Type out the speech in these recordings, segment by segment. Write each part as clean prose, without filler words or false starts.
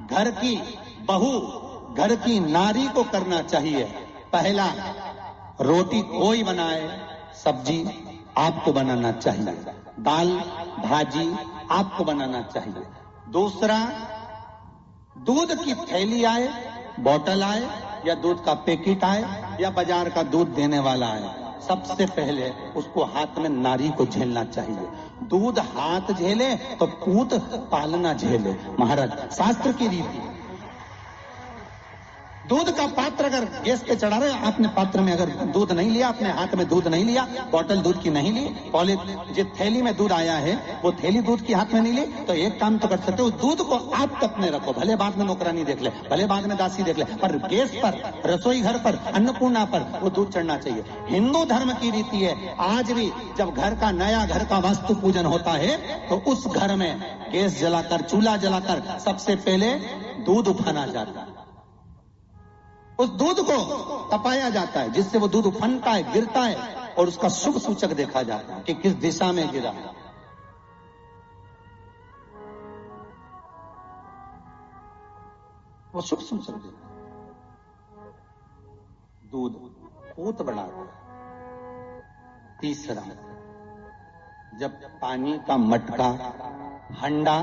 घर की बहू, घर की नारी को करना चाहिए। पहला, रोटी कोई बनाए, सब्जी आपको बनाना चाहिए, दाल भाजी आपको बनाना चाहिए। दूसरा, दूध की थैली आए, बोतल आए, या दूध का पैकेट आए, या बाजार का दूध देने वाला आए, सबसे पहले उसको हाथ में नारी को झेलना चाहिए। दूध हाथ झेले तो पूत पालना झेले। महाराज, शास्त्र की रीति, दूध का पात्र अगर गैस पे चढ़ा रहे, आपने पात्र में अगर दूध नहीं लिया, अपने हाथ में दूध नहीं लिया, बोतल दूध की नहीं ली, जो थैली में दूध आया है वो थैली दूध की हाथ में नहीं ली, तो एक काम तो कर सकते हो, दूध को आप अपने रखो, भले बाद में नौकरानी देख ले, भले बाद में दासी देख ले, पर गैस पर, रसोई घर पर, अन्नपूर्णा पर वो दूध चढ़ना चाहिए। हिंदू धर्म की रीति है, आज भी जब घर का नया घर का वास्तु पूजन होता है तो उस घर में गैस जलाकर, चूल्हा जलाकर सबसे पहले दूध उफाना जाता है, उस दूध को तपाया जाता है, जिससे वो दूध उफनता है, गिरता है, और उसका शुभ सूचक देखा जाता है कि किस दिशा में गिरा। वो शुभ सूचक देखा। दूध पूत बढ़ाता है। तीसरा, जब पानी का मटका, हंडा,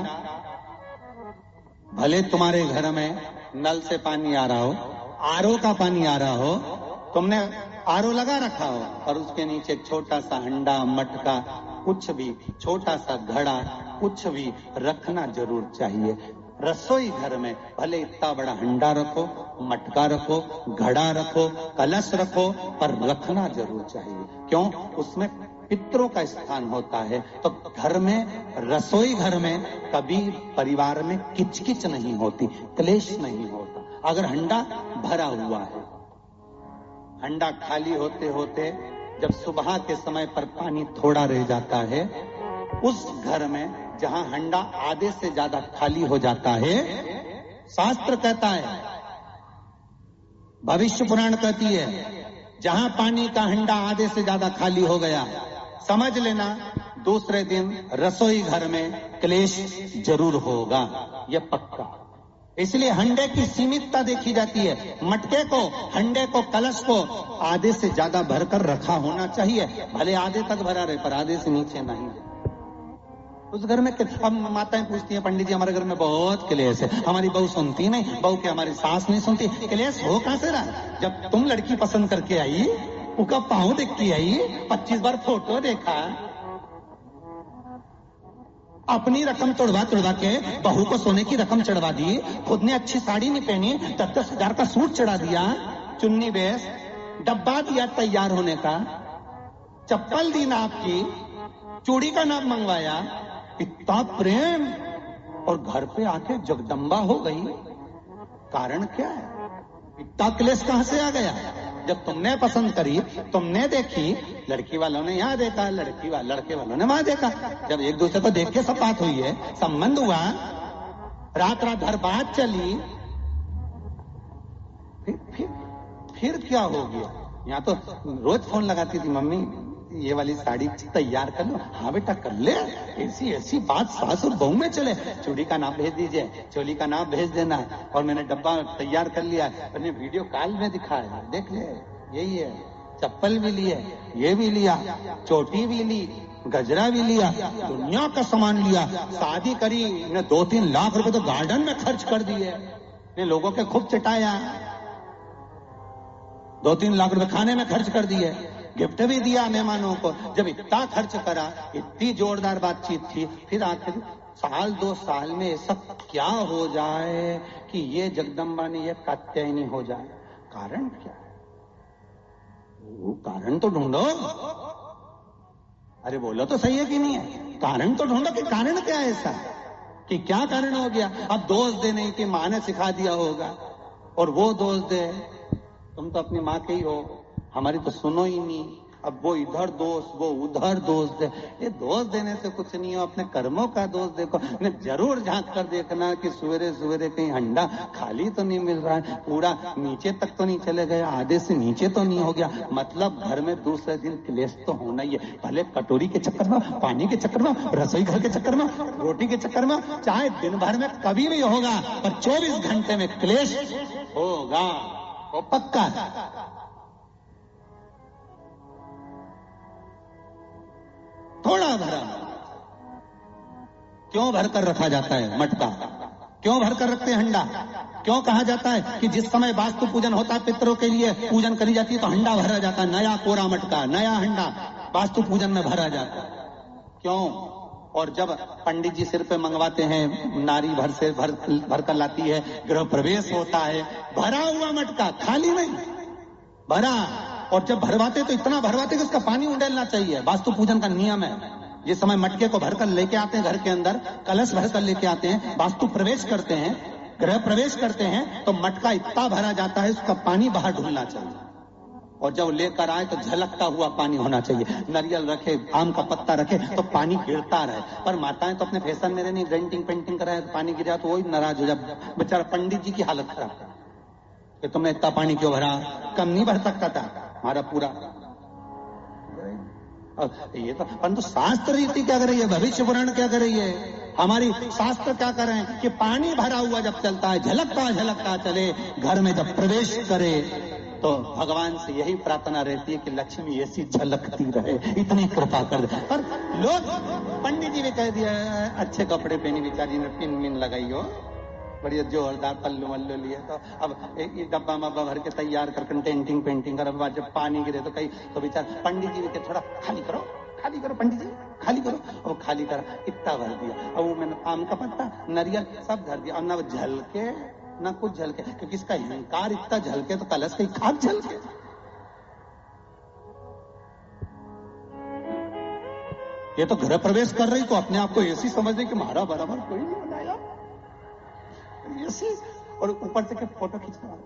भले तुम्हारे घर में नल से पानी आ रहा हो, आरओ का पानी आ रहा हो, तुमने आरओ लगा रखा हो और उसके नीचे छोटा सा हंडा, मटका, कुछ भी, छोटा सा घड़ा, कुछ भी रखना जरूर चाहिए। रसोई घर में भले इतना बड़ा हंडा रखो, मटका रखो, घड़ा रखो, कलश रखो, पर रखना जरूर चाहिए। क्यों? उसमें पितरों का स्थान होता है। तो घर में, रसोई घर में कभी परिवार में किचकिच नहीं होती, क्लेश नहीं होता। अगर हंडा भरा हुआ है, हंडा खाली होते होते जब सुबह के समय पर पानी थोड़ा रह जाता है, उस घर में जहां हंडा आधे से ज्यादा खाली हो जाता है, शास्त्र कहता है, भविष्य पुराण कहती है, जहां पानी का हंडा आधे से ज्यादा खाली हो गया, समझ लेना दूसरे दिन रसोई घर में क्लेश जरूर होगा, यह पक्का। इसलिए हंडे की सीमितता देखी जाती है। मटके को, हंडे को, कलश को आधे से ज्यादा भरकर रखा होना चाहिए, भले आधे तक भरा रहे पर आधे से नीचे नहीं। उस घर में हम माताएं पूछती हैं, पंडित जी हमारे घर में बहुत क्लेश है, हमारी बहू सुनती नहीं, बहू के हमारी सास नहीं सुनती। क्लेश हो कहां से रहा? जब तुम लड़की पसंद करके आई, उसका पाँव देख के आई, 25 बार फोटो देखा, अपनी रकम तोड़वा के बहू को सोने की रकम चढ़वा दी, खुद ने अच्छी साड़ी नहीं पहनी, 10-10 हजार का सूट चढ़ा दिया, चुन्नी बेस, डब्बा दिया तैयार होने का, चप्पल दी नाप की, चूड़ी का नाप मंगवाया, इतना प्रेम, और घर पे आके जगदम्बा हो गई। कारण क्या है? इतना क्लेश कहां से आ गया? जब तुमने पसंद करी, तुमने देखी, लड़की वालों ने यहाँ देखा, लड़के वालों ने वहां देखा, जब एक दूसरे को देख के सब बात हुई है, संबंध हुआ, रात भर बात चली, फिर क्या हो गया? यहाँ तो रोज फोन लगाती थी, मम्मी ये वाली साड़ी तैयार कर लो। हाँ बेटा कर ले, ऐसी बात सास और बहू में चले। चूड़ी का नाप भेज दीजिए, चोली का नाप भेज देना, और मैंने डब्बा तैयार कर लिया, मैंने वीडियो कॉल में दिखाया, देख ले, यही है। चप्पल भी लिए, ये भी लिया, चोटी भी ली, गजरा भी लिया, दुनिया का सामान लिया, शादी करी ने 2-3 लाख रुपए तो गार्डन में खर्च कर दिए, ने लोगों के खूब चटाया, 2-3 लाख रुपए खाने में खर्च कर दिए, गिफ्ट भी दिया मेहमानों को। जब इतना खर्च करा, इतनी जोरदार बातचीत थी, फिर आखिर 1-2 साल में ऐसा क्या हो जाए कि ये जगदम्बा ने ये कात्यायनी हो जाए? कारण क्या है? वो कारण तो ढूंढो। अरे बोलो तो सही है कि नहीं है? कारण तो ढूंढो कि कारण क्या है ऐसा, कि क्या कारण हो गया? अब दोष दे नहीं कि माँ ने सिखा दिया होगा, और वो दोष दे तुम तो अपनी माँ के ही हो, हमारी तो सुनो ही नहीं, अब वो इधर दोष, वो उधर दोष दे। ये दोष देने से कुछ नहीं हो, अपने कर्मों का दोष देखो। ने जरूर झांक कर देखना कि सवेरे सवेरे कहीं हंडा खाली तो नहीं मिल रहा है, पूरा नीचे तक तो नहीं चले गए, आधे से नीचे तो नहीं हो गया। मतलब घर में दूसरे दिन क्लेश तो होना ही है, भले कटोरी के चक्कर में, पानी के चक्कर में, रसोई घर के चक्कर में, रोटी के चक्कर में, चाहे दिन भर में कभी भी होगा, पर 24 घंटे में क्लेश होगा, वो पक्का है। थोड़ा भरा क्यों भर कर रखा जाता है मटका? क्यों भर कर रखते हैं हंडा? क्यों कहा जाता है कि जिस समय वास्तु पूजन होता है, पितरों के लिए पूजन करी जाती है, तो हंडा भरा जाता है, नया कोरा मटका, नया हंडा वास्तु पूजन में भरा जाता है। क्यों? और जब पंडित जी सिर पे मंगवाते हैं, नारी भर कर लाती है, गृह प्रवेश होता है, भरा हुआ मटका, खाली नहीं, भरा। और जब भरवाते तो इतना भरवाते कि उसका पानी उंडेलना चाहिए, वास्तु पूजन का नियम है। जिस समय मटके को भरकर लेके आते हैं घर के अंदर, कलश भरकर लेके आते हैं, वास्तु प्रवेश करते हैं, गृह प्रवेश करते हैं, तो मटका इतना भरा जाता है, उसका पानी बाहर ढुलना चाहिए। और जब लेकर आए तो झलकता हुआ पानी होना चाहिए। नारियल रखे, आम का पत्ता रखे तो पानी गिरता रहे। पर माताएं तो अपने फैशन में नहीं, डेंटिंग पेंटिंग कराए तो पानी गिरा तो वही नाराज हो जाए। बेचारा पंडित जी की हालत खराब कि तुमने इतना पानी क्यों भरा, कम नहीं भर सकता था हमारा पूरा। ये तो परंतु शास्त्र रीति क्या कर रही है, भविष्य पुराण क्या कर रही है, हमारी शास्त्र क्या कर रहे हैं कि पानी भरा हुआ जब चलता है, झलकता चले, घर में जब प्रवेश करे तो भगवान से यही प्रार्थना रहती है कि लक्ष्मी ऐसी झलकती रहे, इतनी कृपा कर दे। पर लोग, पंडित जी ने कह दिया अच्छे कपड़े पहनी, बेचारी ने पिन मिन लगाई हो, बढ़िया जोरदार पल्लू वल्लू लिए, तो अब एक डब्बा मब्बा भर के तैयार कर पेंटिंग कर, अब जब पानी गिरे तो कहीं तो बेचार पंडित जी ने थोड़ा खाली करो पंडित जी, खाली करो। और खाली करा, इतना भर दिया, और वो मैंने आम का पत्ता, नारियल सब धर दिया, और ना झलके ना कुछ झलके, क्योंकि इसका अहंकार इतना झलके तो कलश कहीं खाक झलके। ये तो गृह प्रवेश कर रही तो अपने आप को ऐसी समझ रही कि हमारा बराबर कोई नहीं बनाया, ऐसी। और ऊपर से के फोटो खींचना,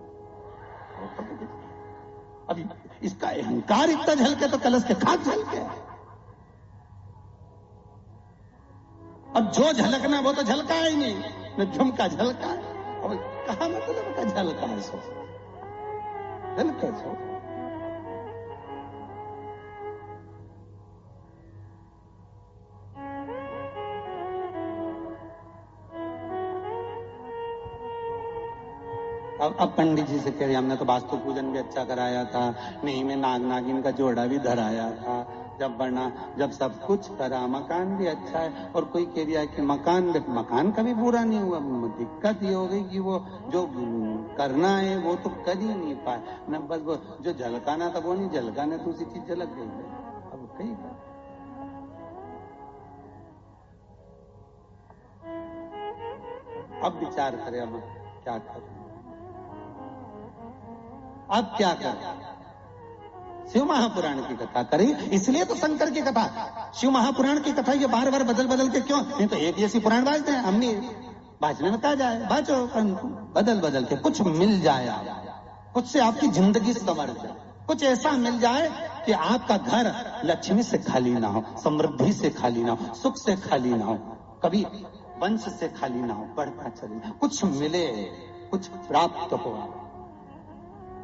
अभी इसका अहंकार इतना झलके तो कलश के खाक झलके। अब जो झलकना वो तो झलका ही नहीं, न झुमका झलका है, और कहा मतलब का झलका है, सो झलके सो। अब पंडित जी से कह रहे हमने तो वास्तु पूजन भी अच्छा कराया था, नहीं में नाग नागिन का जोड़ा भी धराया था, जब बना, जब सब कुछ करा, मकान भी अच्छा है। और कोई कह दिया कि मकान कभी पूरा नहीं हुआ, दिक्कत ये हो गई कि वो जो करना है वो तो कर ही नहीं पाए न, बस वो जो झलकाना था वो नहीं झलकाने, दूसरी चीज झलक गई है। अब कहीं अब विचार करें हम क्या करें, अब क्या करें। शिव महापुराण की कथा करें, इसलिए तो शंकर की कथा, शिव महापुराण की कथा ये बार बार बदल के क्यों, नहीं तो एक जैसी पुराण बाजते हैं, हमने बाजने में कहा जाए बाजो, बदल के कुछ मिल जाए, कुछ से आपकी जिंदगी संवर जाए, कुछ ऐसा मिल जाए कि आपका घर लक्ष्मी से खाली ना हो, समृद्धि से खाली ना हो, सुख से खाली ना हो, कभी वंश से खाली ना हो, बढ़ता चले, कुछ मिले, कुछ प्राप्त हो।